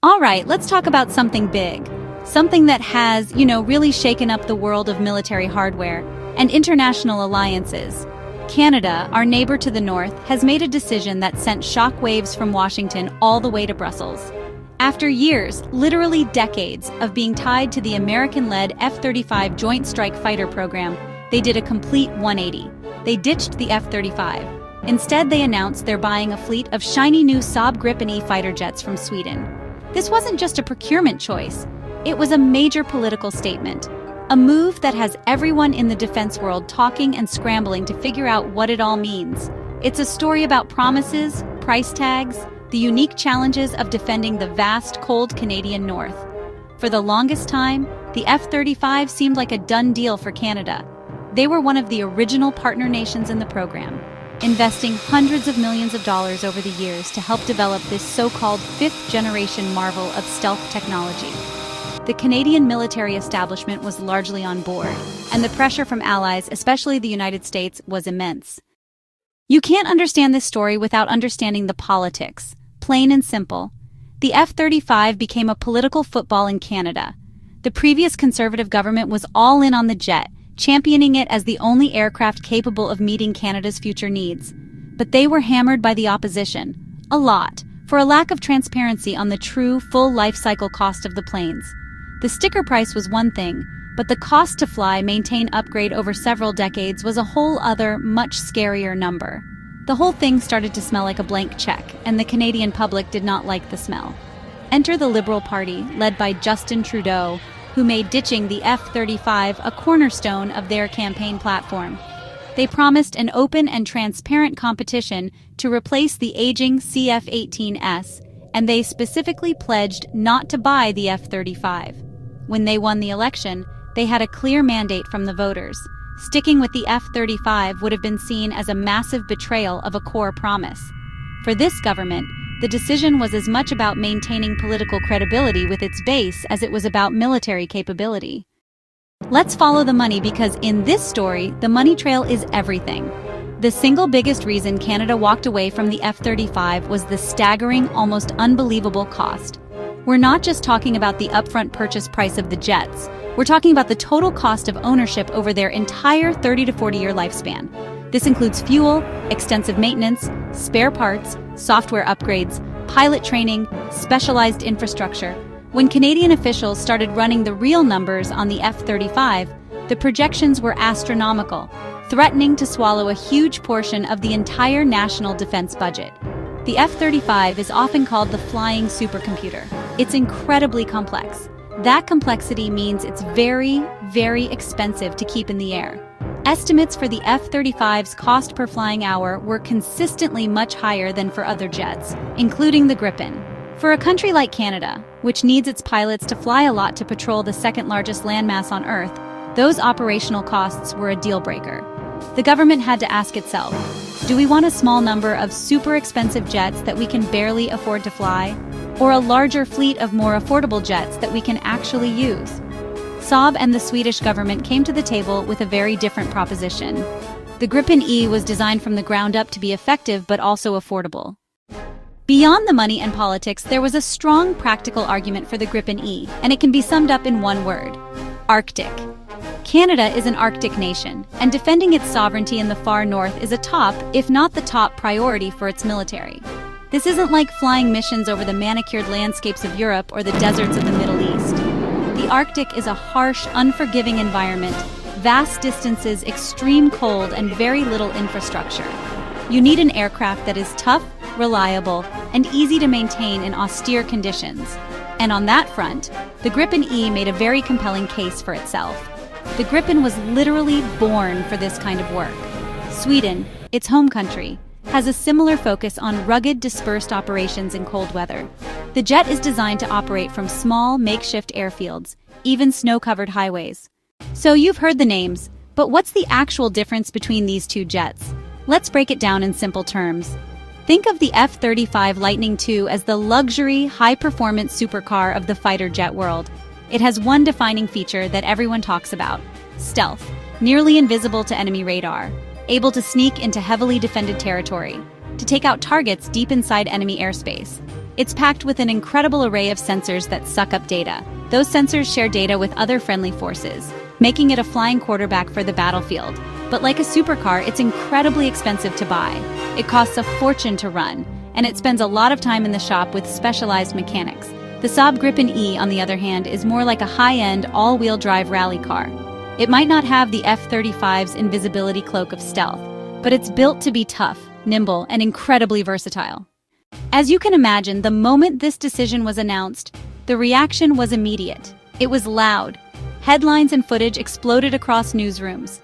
All right, let's talk about something big. Something that has, really shaken up the world of military hardware and international alliances. Canada, our neighbor to the north, has made a decision that sent shockwaves from Washington all the way to Brussels. After years, literally decades, of being tied to the American-led F-35 Joint Strike Fighter program, they did a complete 180. They ditched the F-35. Instead, they announced they're buying a fleet of shiny new Saab Gripen E fighter jets from Sweden. This wasn't just a procurement choice. It was a major political statement. A move that has everyone in the defense world talking and scrambling to figure out what it all means. It's a story about promises, price tags, the unique challenges of defending the vast, cold Canadian North. For the longest time, the F-35 seemed like a done deal for Canada. They were one of the original partner nations in the program, investing hundreds of millions of dollars over the years to help develop this so-called fifth-generation marvel of stealth technology. The Canadian military establishment was largely on board, and the pressure from allies, especially the United States, was immense. You can't understand this story without understanding the politics. Plain and simple. The F-35 became a political football in Canada. The previous Conservative government was all in on the jet, championing it as the only aircraft capable of meeting Canada's future needs. But they were hammered by the opposition. A lot. For a lack of transparency on the true, full life cycle cost of the planes. The sticker price was one thing, but the cost to fly, maintain, upgrade over several decades was a whole other, much scarier number. The whole thing started to smell like a blank check, and the Canadian public did not like the smell. Enter the Liberal Party, led by Justin Trudeau, who made ditching the F-35 a cornerstone of their campaign platform. They promised an open and transparent competition to replace the aging CF-18S, and they specifically pledged not to buy the F-35. When they won the election, they had a clear mandate from the voters. Sticking with the F-35 would have been seen as a massive betrayal of a core promise. For this government, the decision was as much about maintaining political credibility with its base as it was about military capability. Let's follow the money because in this story, the money trail is everything. The single biggest reason Canada walked away from the F-35 was the staggering, almost unbelievable cost. We're not just talking about the upfront purchase price of the jets. We're talking about the total cost of ownership over their entire 30 to 40-year lifespan. This includes fuel, extensive maintenance, spare parts, software upgrades, pilot training, specialized infrastructure. When Canadian officials started running the real numbers on the F-35, the projections were astronomical, threatening to swallow a huge portion of the entire national defense budget. The F-35 is often called the flying supercomputer. It's incredibly complex. That complexity means it's very, very expensive to keep in the air. Estimates for the F-35's cost per flying hour were consistently much higher than for other jets, including the Gripen. For a country like Canada, which needs its pilots to fly a lot to patrol the second-largest landmass on Earth, those operational costs were a deal-breaker. The government had to ask itself, do we want a small number of super expensive jets that we can barely afford to fly, or a larger fleet of more affordable jets that we can actually use? Saab and the Swedish government came to the table with a very different proposition. The Gripen E was designed from the ground up to be effective but also affordable. Beyond the money and politics, there was a strong practical argument for the Gripen E, and it can be summed up in one word: Arctic. Canada is an Arctic nation, and defending its sovereignty in the far north is a top, if not the top, priority for its military. This isn't like flying missions over the manicured landscapes of Europe or the deserts of the Middle East. The Arctic is a harsh, unforgiving environment, vast distances, extreme cold, and very little infrastructure. You need an aircraft that is tough, reliable, and easy to maintain in austere conditions. And on that front, the Gripen E made a very compelling case for itself. The Gripen was literally born for this kind of work. Sweden, its home country, has a similar focus on rugged, dispersed operations in cold weather. The jet is designed to operate from small, makeshift airfields, even snow-covered highways. So you've heard the names, but what's the actual difference between these two jets? Let's break it down in simple terms. Think of the F-35 Lightning II as the luxury, high-performance supercar of the fighter jet world. It has one defining feature that everyone talks about: stealth, nearly invisible to enemy radar, able to sneak into heavily defended territory, to take out targets deep inside enemy airspace. It's packed with an incredible array of sensors that suck up data. Those sensors share data with other friendly forces, making it a flying quarterback for the battlefield. But like a supercar, it's incredibly expensive to buy. It costs a fortune to run, and it spends a lot of time in the shop with specialized mechanics. The Saab Gripen E, on the other hand, is more like a high-end, all-wheel drive rally car. It might not have the F-35's invisibility cloak of stealth, but it's built to be tough, nimble, and incredibly versatile. As you can imagine, the moment this decision was announced, the reaction was immediate. It was loud. Headlines and footage exploded across newsrooms.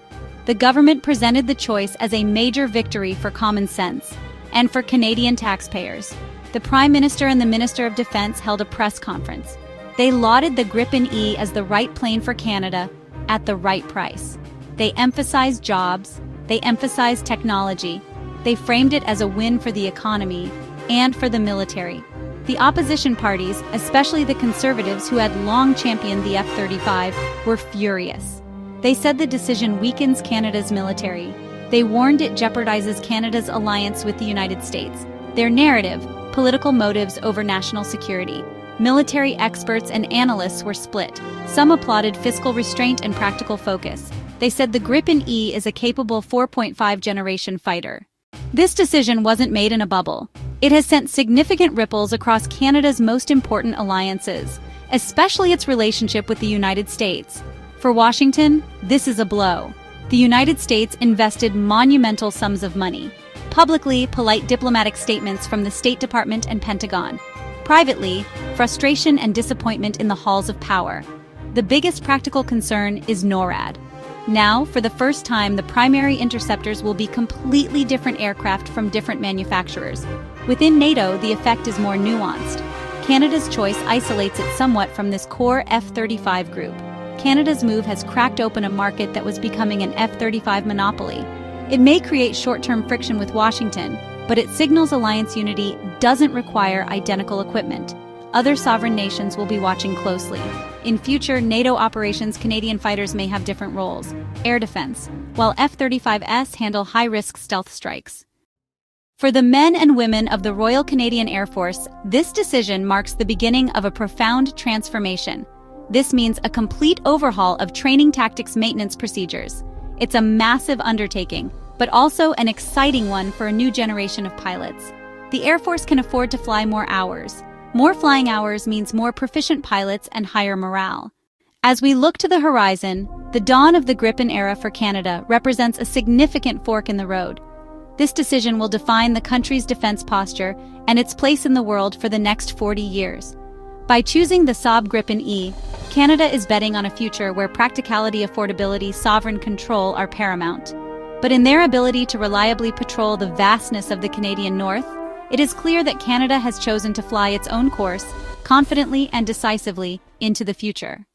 The government presented the choice as a major victory for common sense and for Canadian taxpayers. The Prime Minister and the Minister of Defense held a press conference. They lauded the Gripen E as the right plane for Canada at the right price. They emphasized jobs, they emphasized technology, they framed it as a win for the economy and for the military. The opposition parties, especially the Conservatives who had long championed the F-35, were furious. They said the decision weakens Canada's military. They warned it jeopardizes Canada's alliance with the United States. Their narrative, political motives over national security. Military experts and analysts were split. Some applauded fiscal restraint and practical focus. They said the Gripen E is a capable 4.5 generation fighter. This decision wasn't made in a bubble. It has sent significant ripples across Canada's most important alliances, especially its relationship with the United States. For Washington, this is a blow. The United States invested monumental sums of money. Publicly, polite diplomatic statements from the State Department and Pentagon. Privately, frustration and disappointment in the halls of power. The biggest practical concern is NORAD. Now, for the first time, the primary interceptors will be completely different aircraft from different manufacturers. Within NATO, the effect is more nuanced. Canada's choice isolates it somewhat from this core F-35 group. Canada's move has cracked open a market that was becoming an F-35 monopoly. It may create short-term friction with Washington, but it signals alliance unity doesn't require identical equipment. Other sovereign nations will be watching closely. In future NATO operations, Canadian fighters may have different roles. Air defense, while F-35s handle high-risk stealth strikes. For the men and women of the Royal Canadian Air Force, this decision marks the beginning of a profound transformation. This means a complete overhaul of training tactics maintenance procedures. It's a massive undertaking, but also an exciting one for a new generation of pilots. The Air Force can afford to fly more hours. More flying hours means more proficient pilots and higher morale. As we look to the horizon, the dawn of the Gripen era for Canada represents a significant fork in the road. This decision will define the country's defense posture and its place in the world for the next 40 years. By choosing the Saab Gripen E, Canada is betting on a future where practicality, affordability, sovereign control are paramount. But in their ability to reliably patrol the vastness of the Canadian North, it is clear that Canada has chosen to fly its own course, confidently and decisively, into the future.